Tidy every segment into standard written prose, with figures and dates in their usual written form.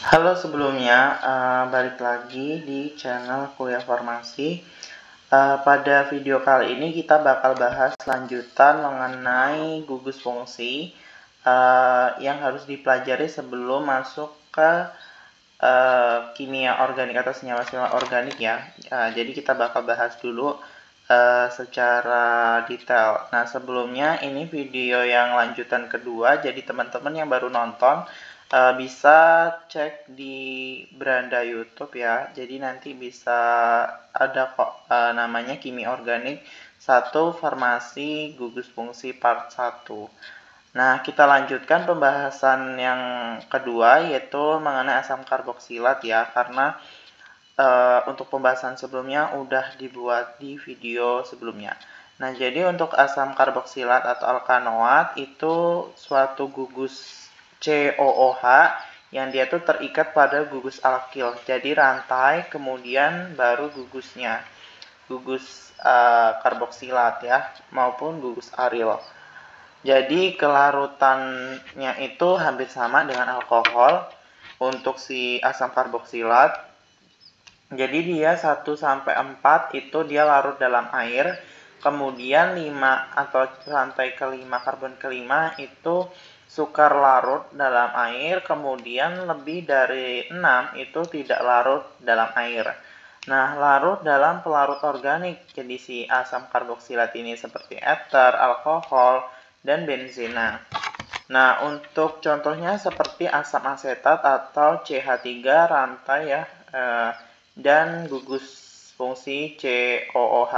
Halo sebelumnya, balik lagi di channel Kuliah Farmasi. Pada video kali ini kita bakal bahas lanjutan mengenai gugus fungsi yang harus dipelajari sebelum masuk ke kimia organik atau senyawa-senyawa organik ya. Jadi kita bakal bahas dulu secara detail. Nah sebelumnya ini video yang lanjutan kedua, jadi teman-teman yang baru nonton bisa cek di beranda YouTube ya. Jadi nanti bisa ada kok namanya kimia organik 1 farmasi gugus fungsi part 1. Nah, kita lanjutkan pembahasan yang kedua yaitu mengenai asam karboksilat ya, karena untuk pembahasan sebelumnya udah dibuat di video sebelumnya. Nah, jadi untuk asam karboksilat atau alkanoat itu suatu gugus COOH yang dia tuh terikat pada gugus alkil. Jadi rantai kemudian baru gugusnya. Gugus karboksilat ya maupun gugus aril. Jadi kelarutannya itu hampir sama dengan alkohol untuk si asam karboksilat. Jadi dia 1-4 itu dia larut dalam air. Kemudian 5 atau rantai kelima karbon kelima itu sukar larut dalam air. Kemudian lebih dari 6 itu tidak larut dalam air. Nah, larut dalam pelarut organik. Jadi si asam karboksilat ini seperti ether, alkohol, dan benzena. Nah, untuk contohnya seperti asam asetat atau CH3 rantai ya, dan gugus fungsi COOH.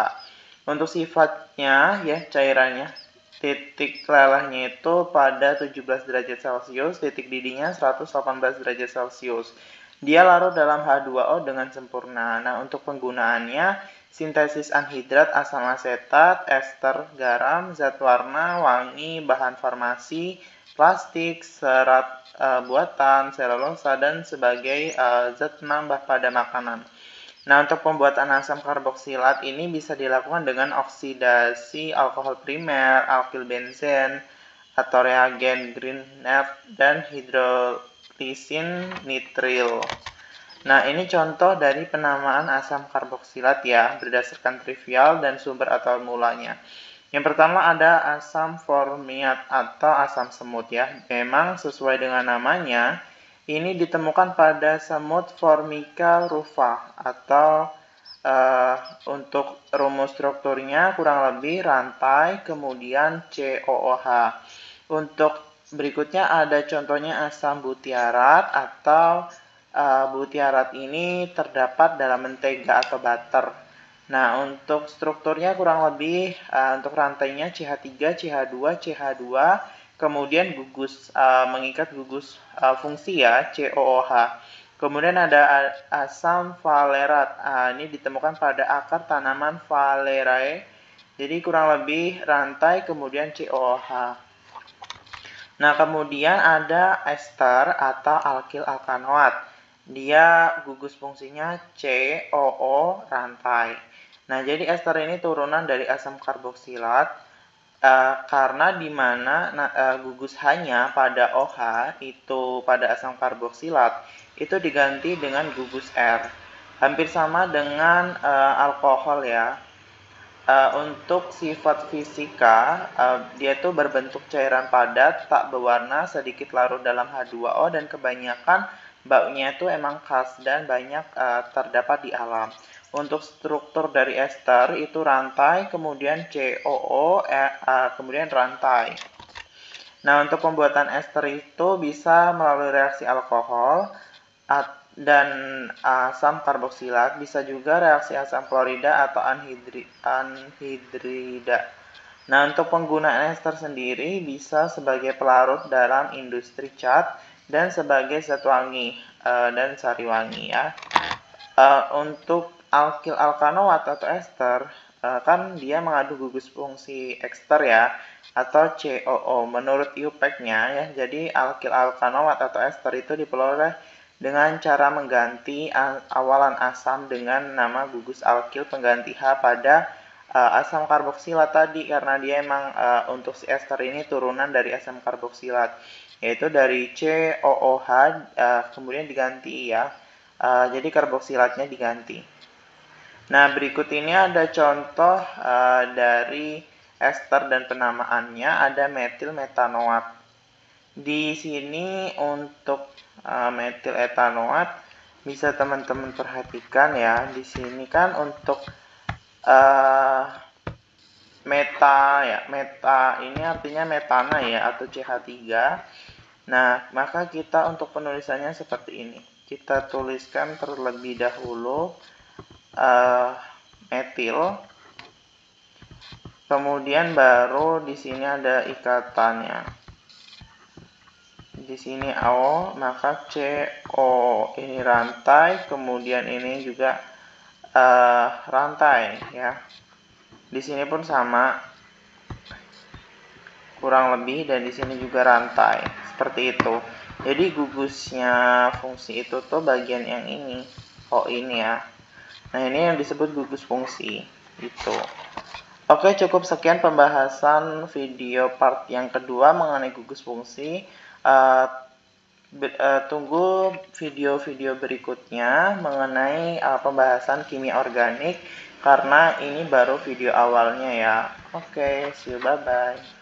Untuk sifatnya ya cairannya, titik lelehnya itu pada 17 derajat Celcius, titik didihnya 118 derajat Celcius. Dia larut dalam H2O dengan sempurna. Nah, untuk penggunaannya sintesis anhidrat asam asetat, ester garam, zat warna, wangi, bahan farmasi, plastik, serat buatan, selulosa, dan sebagai zat penambah pada makanan. Nah, untuk pembuatan asam karboksilat ini bisa dilakukan dengan oksidasi alkohol primer, alkil benzen, atau reagen Grignard, dan hidrolisin nitril. Nah, ini contoh dari penamaan asam karboksilat ya, berdasarkan trivial dan sumber atau mulanya. Yang pertama ada asam formiat atau asam semut ya. Memang sesuai dengan namanya, ini ditemukan pada semut Formica rufa atau untuk rumus strukturnya kurang lebih rantai kemudian COOH. Untuk berikutnya ada contohnya asam butiarat atau butiarat ini terdapat dalam mentega atau butter. Nah, untuk strukturnya kurang lebih untuk rantainya CH3, CH2, CH2, kemudian gugus mengikat gugus fungsi ya, COOH. Kemudian ada asam valerat. Ini ditemukan pada akar tanaman Valerae. Jadi kurang lebih rantai kemudian COOH. Nah, kemudian ada ester atau alkil alkanoat. Dia gugus fungsinya COO rantai. Nah, jadi ester ini turunan dari asam karboksilat karena di mana gugus hanya pada OH itu pada asam karboksilat itu diganti dengan gugus R. Hampir sama dengan alkohol ya. Untuk sifat fisika, dia tuh berbentuk cairan padat, tak berwarna, sedikit larut dalam H2O, dan kebanyakan baunya itu emang khas dan banyak terdapat di alam. Untuk struktur dari ester itu rantai, kemudian COO, kemudian rantai. Nah, untuk pembuatan ester itu bisa melalui reaksi alkohol dan asam karboksilat, bisa juga reaksi asam klorida atau anhidrida. Nah, untuk penggunaan ester sendiri bisa sebagai pelarut dalam industri cat dan sebagai zat wangi dan sari wangi ya. Untuk alkil alkanoat atau ester kan dia mengandung gugus fungsi ekster ya atau COO menurut IUPAC-nya ya. Jadi alkil alkanoat atau ester itu diperoleh dengan cara mengganti awalan asam dengan nama gugus alkil pengganti H pada asam karboksilat tadi, karena dia emang untuk si ester ini turunan dari asam karboksilat, yaitu dari COOH kemudian diganti ya. Jadi karboksilatnya diganti. Nah, berikut ini ada contoh dari ester dan penamaannya, ada metil metanoat. Di sini untuk metil etanoat bisa teman-teman perhatikan ya. Di sini kan untuk meta ini artinya metana ya, atau CH3. Nah, maka kita untuk penulisannya seperti ini. Kita tuliskan terlebih dahulu metil, kemudian baru di sini ada ikatannya. Di sini O, maka CO ini rantai, kemudian ini juga rantai ya. Di sini pun sama, kurang lebih, dan di sini juga rantai, seperti itu. Jadi gugusnya fungsi itu tuh bagian yang ini, ini ya. Nah, ini yang disebut gugus fungsi itu. Oke, cukup sekian pembahasan video part yang kedua mengenai gugus fungsi. Tunggu video-video berikutnya mengenai pembahasan kimia organik, karena ini baru video awalnya ya. Oke, see you, bye-bye.